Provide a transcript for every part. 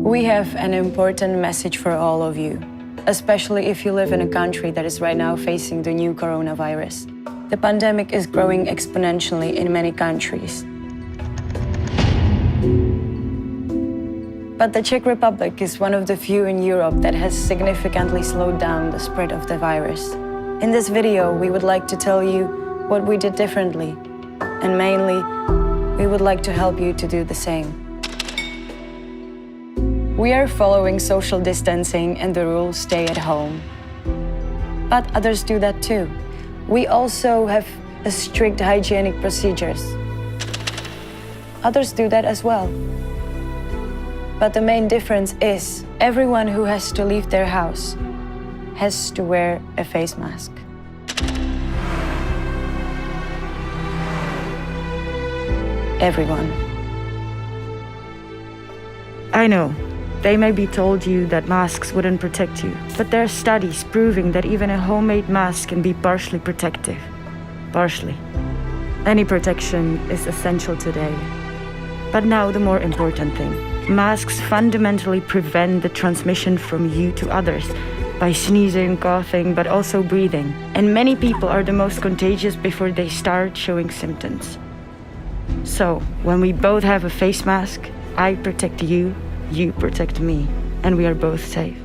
We have an important message for all of you, especially if you live in a country that is right now facing the new coronavirus. The pandemic is growing exponentially in many countries. But the Czech Republic is one of the few in Europe that has significantly slowed down the spread of the virus. In this video, we would like to tell you what we did differently, and mainly, we would like to help you to do the same. We are following social distancing and the rule stay at home. But others do that too. We also have strict hygienic procedures. Others do that as well. But the main difference is everyone who has to leave their house has to wear a face mask. Everyone. I know, they may be told you that masks wouldn't protect you, but there are studies proving that even a homemade mask can be partially protective. Partially. Any protection is essential today. But now the more important thing. Masks fundamentally prevent the transmission from you to others by sneezing, coughing, but also breathing. And many people are the most contagious before they start showing symptoms. So, when we both have a face mask, I protect you, you protect me, and we are both safe.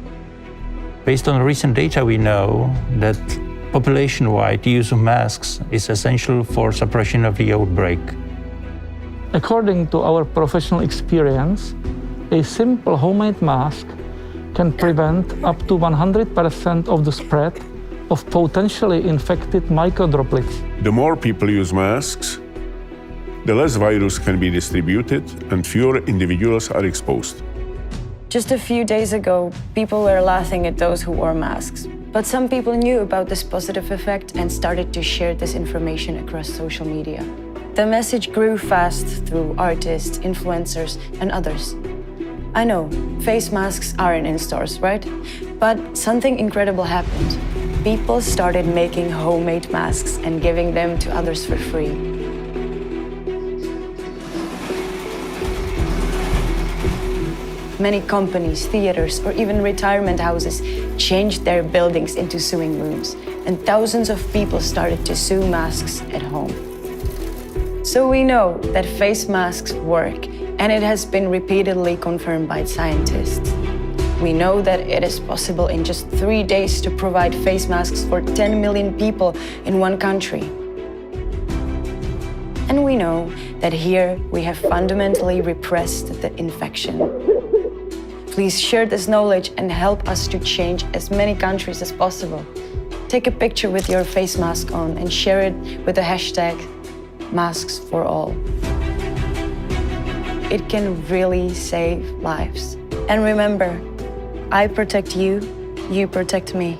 Based on recent data, we know that population-wide use of masks is essential for suppression of the outbreak. According to our professional experience, a simple homemade mask can prevent up to 100% of the spread of potentially infected microdroplets. The more people use masks, the less virus can be distributed and fewer individuals are exposed. Just a few days ago, people were laughing at those who wore masks. But some people knew about this positive effect and started to share this information across social media. The message grew fast through artists, influencers, and others. I know, face masks aren't in stores, right? But something incredible happened. People started making homemade masks and giving them to others for free. Many companies, theaters, or even retirement houses changed their buildings into sewing rooms, and thousands of people started to sew masks at home. So we know that face masks work, and it has been repeatedly confirmed by scientists. We know that it is possible in just 3 days to provide face masks for 10 million people in one country. And we know that here we have fundamentally repressed the infection. Please share this knowledge and help us to change as many countries as possible. Take a picture with your face mask on and share it with the hashtag #MasksForAll. It can really save lives. And remember, I protect you, you protect me.